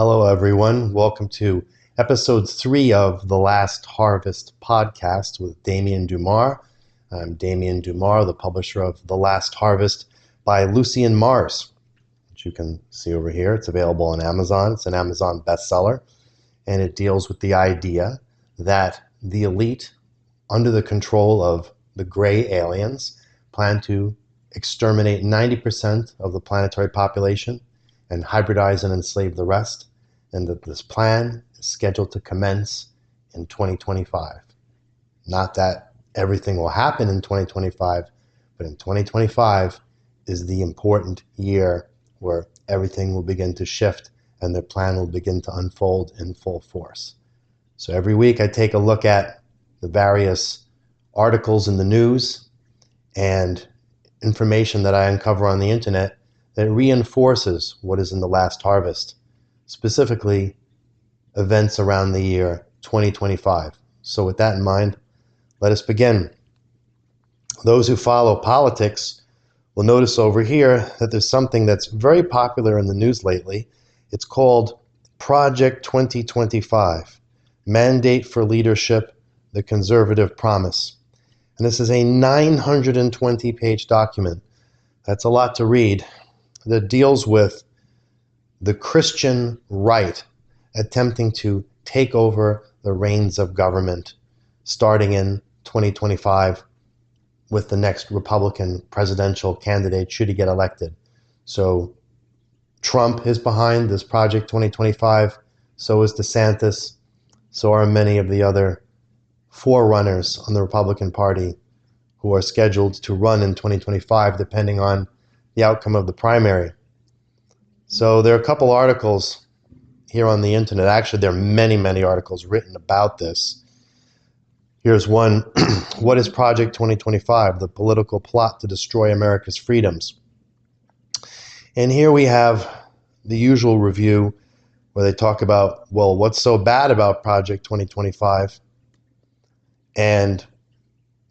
Hello, everyone. Welcome to episode 3 of the Last Harvest podcast with Damien Dumar. I'm Damien Dumar, the publisher of The Last Harvest by Lucien Mars, which you can see over here. It's available on Amazon. It's an Amazon bestseller, and it deals with the idea that the elite, under the control of the gray aliens, plan to exterminate 90% of the planetary population and hybridize and enslave the rest, and that this plan is scheduled to commence in 2025. Not that everything will happen in 2025, but in 2025 is the important year where everything will begin to shift and the plan will begin to unfold in full force. So every week I take a look at the various articles in the news and information that I uncover on the internet that reinforces what is in the Last Harvest, specifically events around the year 2025. So with that in mind, let us begin. Those who follow politics will notice over here that there's something that's very popular in the news lately. It's called Project 2025, Mandate for Leadership, the Conservative Promise. And this is a 920-page document. That's a lot to read. That deals with the Christian right attempting to take over the reins of government starting in 2025 with the next Republican presidential candidate should he get elected. So Trump is behind this Project 2025, so is DeSantis, so are many of the other forerunners on the Republican Party who are scheduled to run in 2025 depending on the outcome of the primary. So there are a couple articles here on the internet. Actually, there are many articles written about this. Here's one. What is Project 2025? The political plot to destroy America's freedoms. And here we have the usual review where they talk about, well, what's so bad about Project 2025? And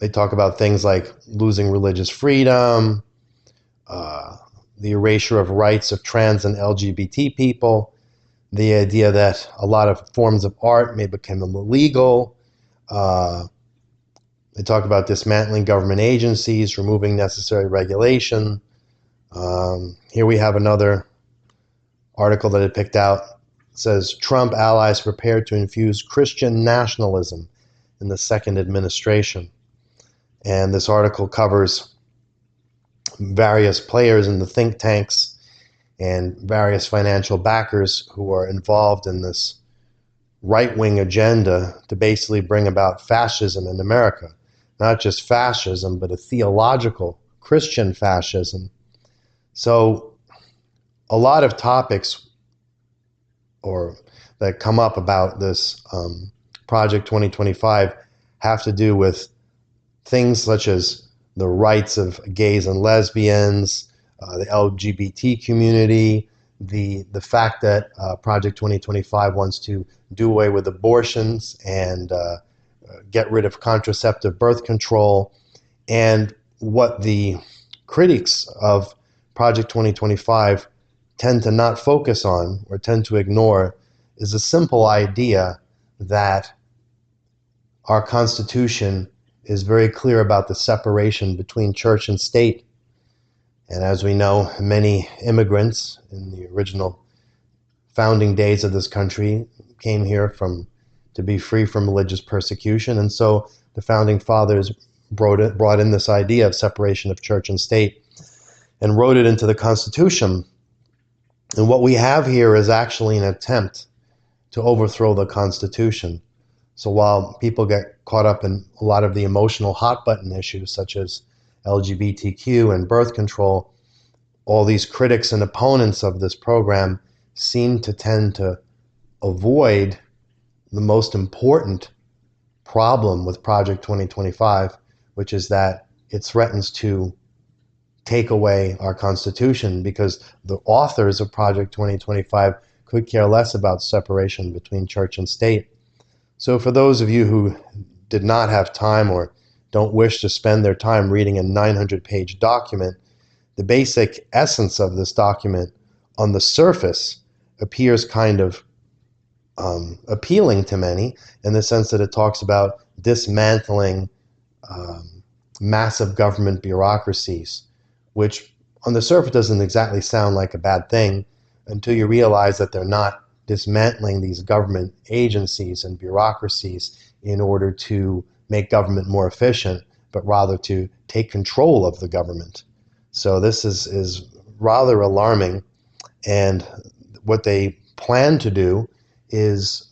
they talk about things like losing religious freedom, the erasure of rights of trans and LGBT people, the idea that a lot of forms of art may become illegal. They talk about dismantling government agencies, removing necessary regulation. Here we have another article that I picked out. It says, Trump allies prepared to infuse Christian nationalism in the second administration. And this article covers various players in the think tanks and various financial backers who are involved in this right-wing agenda to basically bring about fascism in America. Not just fascism, but a theological Christian fascism. So a lot of topics that come up about this Project 2025 have to do with things such as the rights of gays and lesbians, the LGBT community, the fact that Project 2025 wants to do away with abortions and get rid of contraceptive birth control. And what the critics of Project 2025 tend to not focus on or tend to ignore is a simple idea that our Constitution is very clear about the separation between church and state. And as we know, many immigrants in the original founding days of this country came here to be free from religious persecution. And so the founding fathers brought in this idea of separation of church and state and wrote it into the Constitution. And what we have here is actually an attempt to overthrow the Constitution. So while people get caught up in a lot of the emotional hot button issues such as LGBTQ and birth control, all these critics and opponents of this program seem to tend to avoid the most important problem with Project 2025, which is that it threatens to take away our Constitution, because the authors of Project 2025 could care less about separation between church and state. So for those of you who did not have time or don't wish to spend their time reading a 900-page document, the basic essence of this document on the surface appears kind of appealing to many in the sense that it talks about dismantling massive government bureaucracies, which on the surface doesn't exactly sound like a bad thing until you realize that they're not dismantling these government agencies and bureaucracies in order to make government more efficient, but rather to take control of the government. So this is rather alarming, and what they plan to do is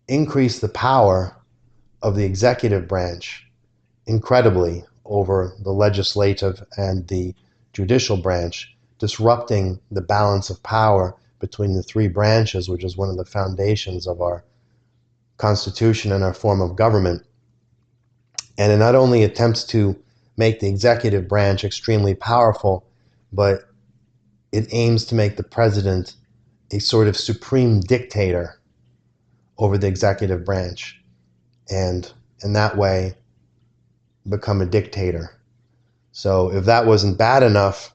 increase the power of the executive branch incredibly over the legislative and the judicial branch, disrupting the balance of power between the three branches, which is one of the foundations of our Constitution and our form of government. And it not only attempts to make the executive branch extremely powerful, but it aims to make the president a sort of supreme dictator over the executive branch, and in that way become a dictator. So if that wasn't bad enough,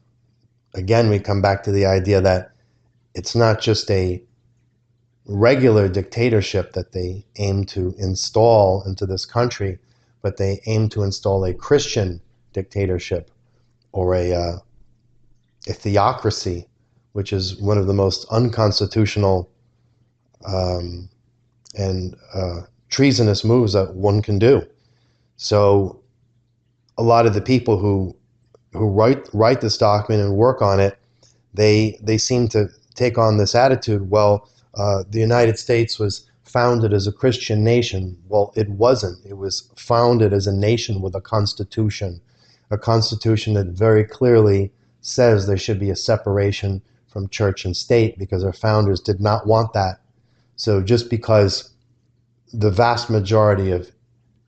again, we come back to the idea that it's not just a regular dictatorship that they aim to install into this country, but they aim to install a Christian dictatorship, or a theocracy, which is one of the most unconstitutional and treasonous moves that one can do. So a lot of the people who write this document and work on it, they seem to take on this attitude, well, the United States was founded as a Christian nation. Well, it wasn't. It was founded as a nation with a constitution that very clearly says there should be a separation from church and state, because our founders did not want that. So just because the vast majority of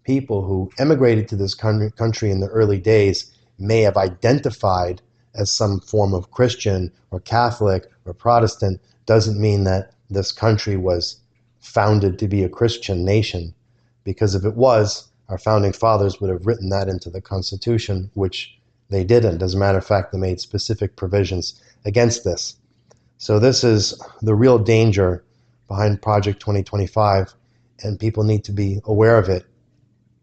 people who emigrated to this country in the early days may have identified as some form of Christian or Catholic or Protestant doesn't mean that this country was founded to be a Christian nation. Because if it was, our founding fathers would have written that into the Constitution, which they didn't. As a matter of fact, they made specific provisions against this. So this is the real danger behind Project 2025, and people need to be aware of it.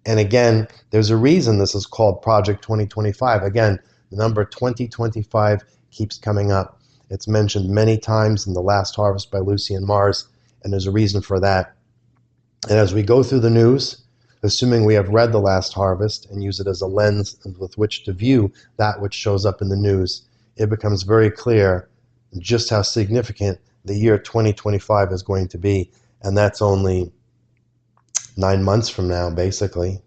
And again, there's a reason this is called Project 2025. Again, the number 2025 keeps coming up. It's mentioned many times in The Last Harvest by Lucien Mars, and there's a reason for that. And as we go through the news, assuming we have read The Last Harvest and use it as a lens with which to view that which shows up in the news, it becomes very clear just how significant the year 2025 is going to be. And that's only 9 months from now, basically.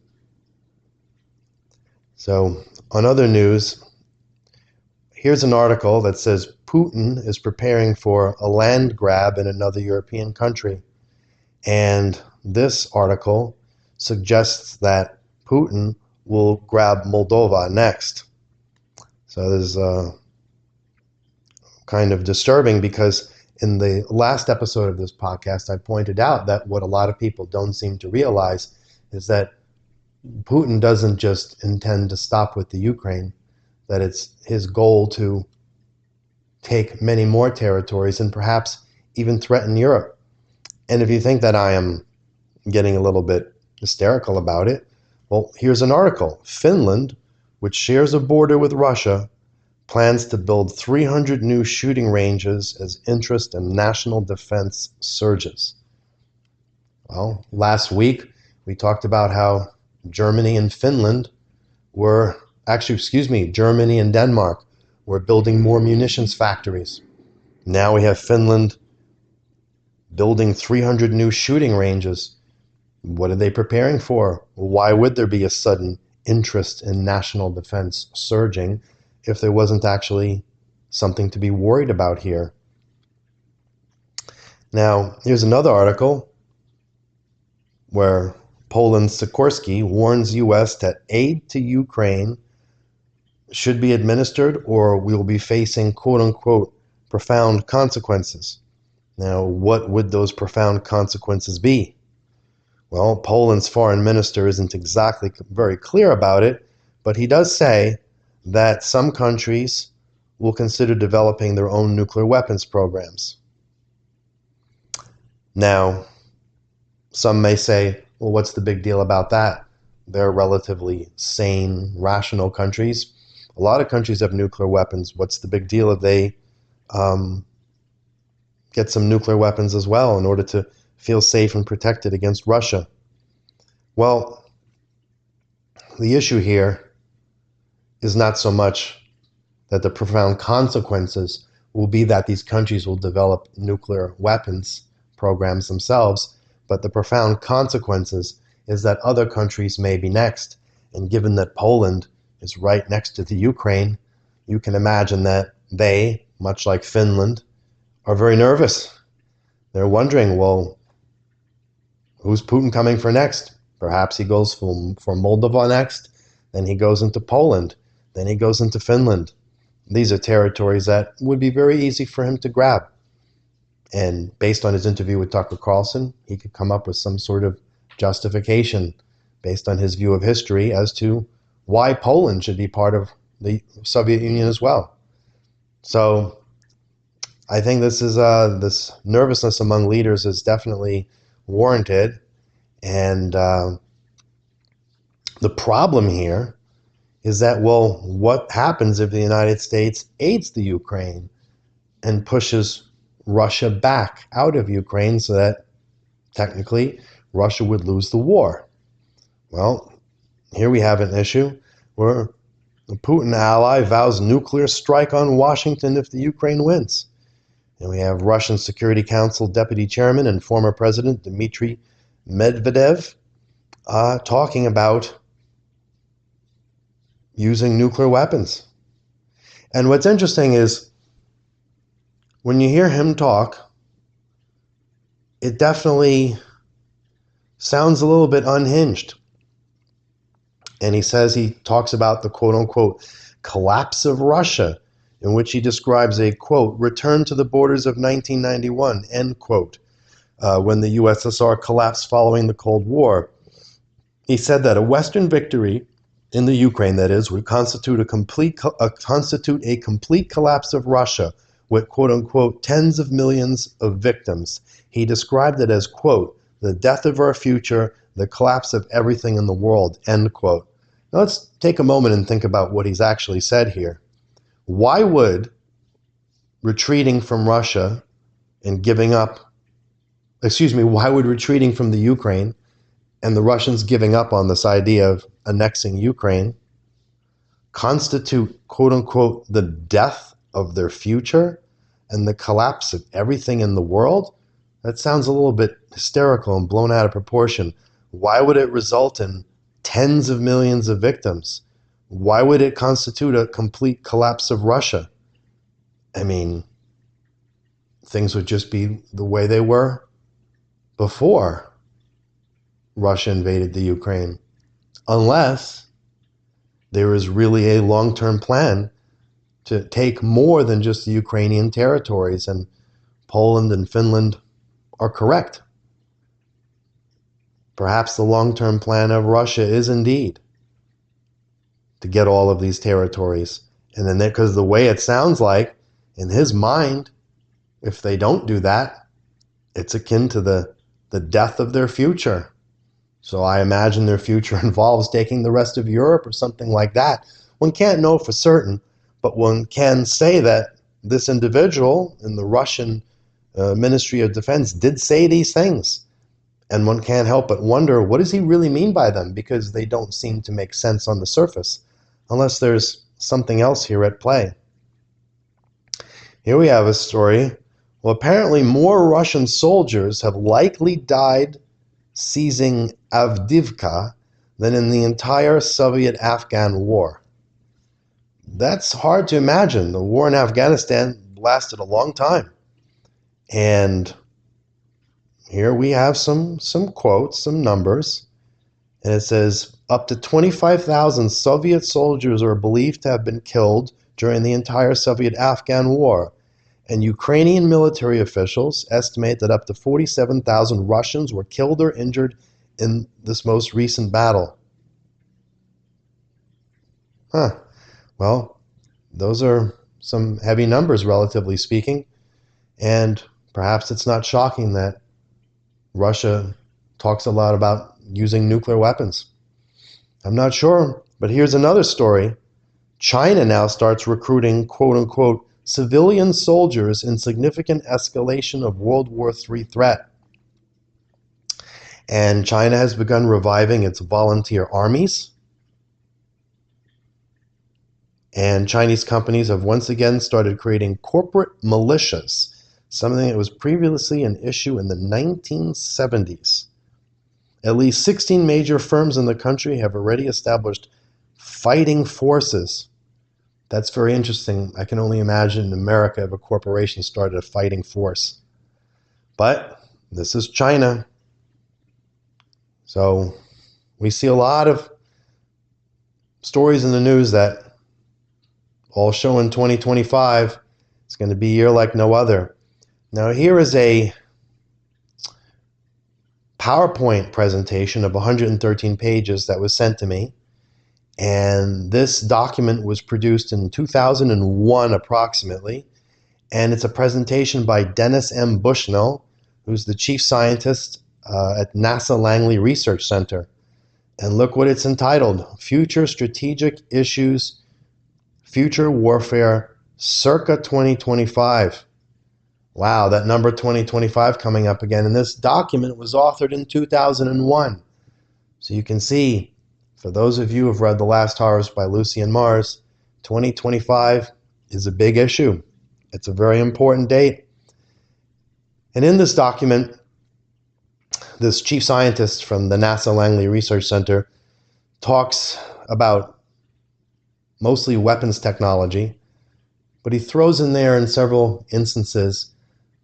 So on other news, here's an article that says Putin is preparing for a land grab in another European country. And this article suggests that Putin will grab Moldova next. So this is kind of disturbing, because in the last episode of this podcast, I pointed out that what a lot of people don't seem to realize is that Putin doesn't just intend to stop with the Ukraine, that it's his goal to take many more territories and perhaps even threaten Europe. And if you think that I am getting a little bit hysterical about it, well, here's an article. Finland, which shares a border with Russia, plans to build 300 new shooting ranges as interest in national defense surges. Well, last week we talked about how Germany and Finland were, Germany and Denmark were building more munitions factories. Now we have Finland building 300 new shooting ranges. What are they preparing for? Why would there be a sudden interest in national defense surging if there wasn't actually something to be worried about here? Now, here's another article where Poland's Sikorsky warns U.S. that aid to Ukraine should be administered or we will be facing quote-unquote profound consequences. Now, what would those profound consequences be? Well, Poland's foreign minister isn't exactly very clear about it, but he does say that some countries will consider developing their own nuclear weapons programs. Now, some may say, well, what's the big deal about that? They're relatively sane, rational countries. A lot of countries have nuclear weapons. What's the big deal if they um, get some nuclear weapons as well in order to feel safe and protected against Russia? Well, the issue here is not so much that the profound consequences will be that these countries will develop nuclear weapons programs themselves, but the profound consequences is that other countries may be next. And given that Poland is right next to the Ukraine, you can imagine that they, much like Finland, are very nervous. They're wondering, well, who's Putin coming for next? Perhaps he goes for Moldova next, then he goes into Poland, then he goes into Finland. These are territories that would be very easy for him to grab. And based on his interview with Tucker Carlson, he could come up with some sort of justification based on his view of history as to why Poland should be part of the Soviet Union as well. So I think this nervousness among leaders is definitely warranted. And the problem here is that, well, what happens if the United States aids the Ukraine and pushes Russia back out of Ukraine so that technically Russia would lose the war? Well, here we have an issue where the Putin ally vows nuclear strike on Washington if the Ukraine wins. And we have Russian Security Council Deputy Chairman and former President Dmitry Medvedev talking about using nuclear weapons. And what's interesting is when you hear him talk, it definitely sounds a little bit unhinged. And he talks about the quote-unquote collapse of Russia, in which he describes a, quote, return to the borders of 1991, end quote, when the USSR collapsed following the Cold War. He said that a Western victory in the Ukraine, that is, would constitute a complete collapse of Russia with, quote-unquote, tens of millions of victims. He described it as, quote, the death of our future, the collapse of everything in the world, end quote. Now let's take a moment and think about what he's actually said here. Why would retreating from Russia and why would retreating from the Ukraine and the Russians giving up on this idea of annexing Ukraine constitute, quote unquote, the death of their future and the collapse of everything in the world? That sounds a little bit hysterical and blown out of proportion. Why would it result in tens of millions of victims? Why would it constitute a complete collapse of Russia? I mean, things would just be the way they were before Russia invaded the Ukraine, unless there is really a long-term plan to take more than just the Ukrainian territories, and Poland and Finland are correct. Perhaps the long-term plan of Russia is indeed to get all of these territories. And then, because the way it sounds like, in his mind, if they don't do that, it's akin to the death of their future. So I imagine their future involves taking the rest of Europe or something like that. One can't know for certain, but one can say that this individual in the Russian Ministry of Defense did say these things. And one can't help but wonder, what does he really mean by them? Because they don't seem to make sense on the surface, unless there's something else here at play. Here we have a story. Well, apparently more Russian soldiers have likely died seizing Avdiivka than in the entire Soviet-Afghan war. That's hard to imagine. The war in Afghanistan lasted a long time. And here we have some quotes, some numbers. And it says, up to 25,000 Soviet soldiers are believed to have been killed during the entire Soviet-Afghan war. And Ukrainian military officials estimate that up to 47,000 Russians were killed or injured in this most recent battle. Well, those are some heavy numbers, relatively speaking. And perhaps it's not shocking that Russia talks a lot about using nuclear weapons. I'm not sure, but here's another story. China now starts recruiting, quote unquote, civilian soldiers in significant escalation of World War III threat. And China has begun reviving its volunteer armies. And Chinese companies have once again started creating corporate militias, something that was previously an issue in the 1970s. At least 16 major firms in the country have already established fighting forces. That's very interesting. I can only imagine in America if a corporation started a fighting force. But this is China. So we see a lot of stories in the news that all show in 2025 it's going to be a year like no other. Now here is a PowerPoint presentation of 113 pages that was sent to me. And this document was produced in 2001 approximately. And it's a presentation by Dennis M. Bushnell, who's the chief scientist at NASA Langley Research Center. And look what it's entitled, Future Strategic Issues, Future Warfare, circa 2025. Wow, that number 2025 coming up again. And this document was authored in 2001. So you can see, for those of you who have read The Last Harvest by Lucien Mars, 2025 is a big issue. It's a very important date. And in this document, this chief scientist from the NASA Langley Research Center talks about mostly weapons technology, but he throws in there in several instances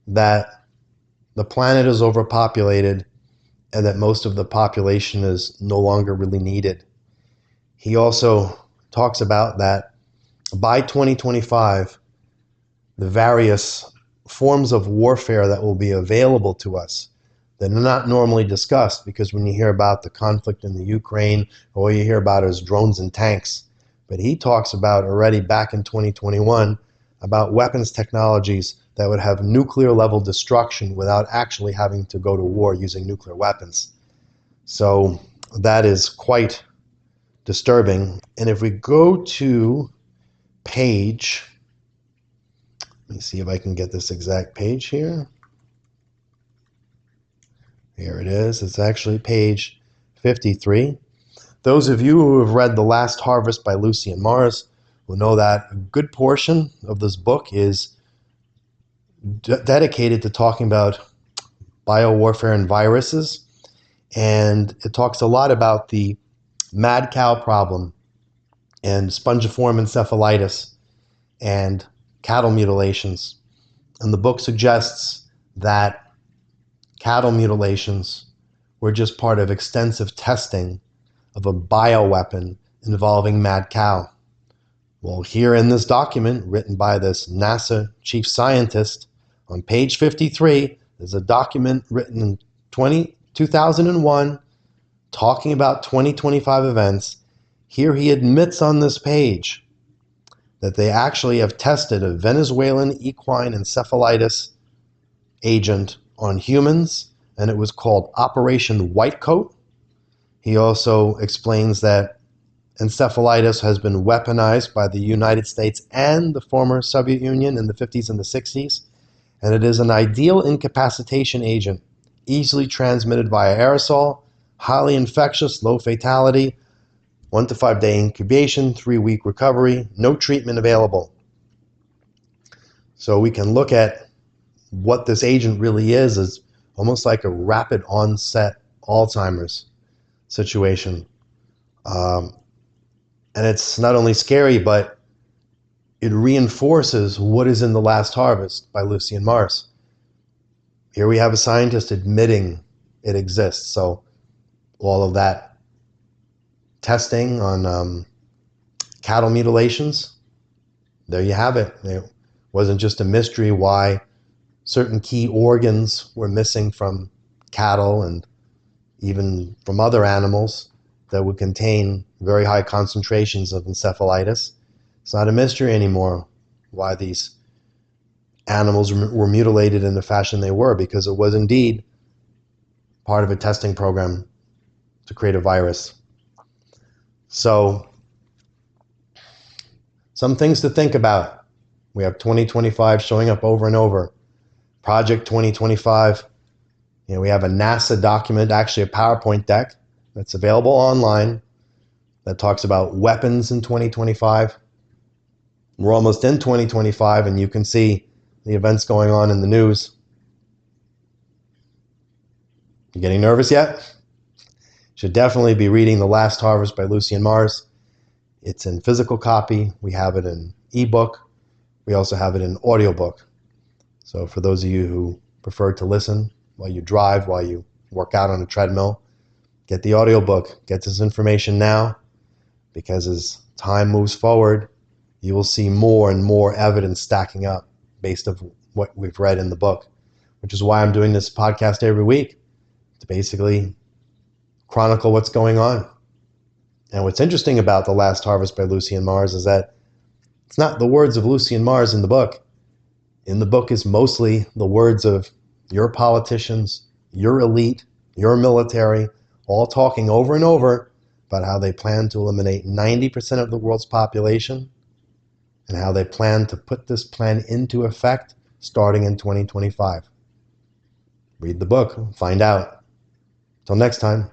that the planet is overpopulated and that most of the population is no longer really needed. He also talks about that by 2025, the various forms of warfare that will be available to us that are not normally discussed, because when you hear about the conflict in the Ukraine, all you hear about is drones and tanks. But he talks about already back in 2021 about weapons technologies that would have nuclear level destruction without actually having to go to war using nuclear weapons. So that is quite disturbing. And if we go to page, let me see if I can get this exact page here. Here it is. It's actually page 53. Those of you who have read The Last Harvest by Lucien Mars will know that a good portion of this book is dedicated to talking about biowarfare and viruses. And it talks a lot about the mad cow problem and spongiform encephalitis and cattle mutilations. And the book suggests that cattle mutilations were just part of extensive testing of a bioweapon involving mad cow. Well, here in this document written by this NASA chief scientist, on page 53, there's a document written in 2001 talking about 2025 events. Here he admits on this page that they actually have tested a Venezuelan equine encephalitis agent on humans, and it was called Operation Whitecoat. He also explains that encephalitis has been weaponized by the United States and the former Soviet Union in the 50s and the 60s, and it is an ideal incapacitation agent, easily transmitted via aerosol, highly infectious, low fatality, 1 to 5 day incubation, 3-week recovery, no treatment available. So we can look at what this agent really is almost like a rapid onset Alzheimer's situation. And it's not only scary, but it reinforces what is in The Last Harvest by Lucien Mars. Here we have a scientist admitting it exists. So all of that testing on cattle mutilations, there you have it. It wasn't just a mystery why certain key organs were missing from cattle and even from other animals that would contain very high concentrations of encephalitis. It's not a mystery anymore why these animals were mutilated in the fashion they were, because it was indeed part of a testing program to create a virus. So, some things to think about. We have 2025 showing up over and over. Project 2025. We have a NASA document, actually a PowerPoint deck that's available online that talks about weapons in 2025. We're almost in 2025, and you can see the events going on in the news. You getting nervous yet? Should definitely be reading The Last Harvest by Lucien Mars. It's in physical copy. We have it in ebook. We also have it in audiobook. So for those of you who prefer to listen while you drive, while you work out on a treadmill, get the audiobook. Get this information now, because as time moves forward, you will see more and more evidence stacking up based on what we've read in the book, which is why I'm doing this podcast every week, to basically chronicle what's going on. And what's interesting about The Last Harvest by Lucien Mars is that it's not the words of Lucien Mars in the book. In the book is mostly the words of your politicians, your elite, your military, all talking over and over about how they plan to eliminate 90% of the world's population and how they plan to put this plan into effect starting in 2025. Read the book, find out. Till next time.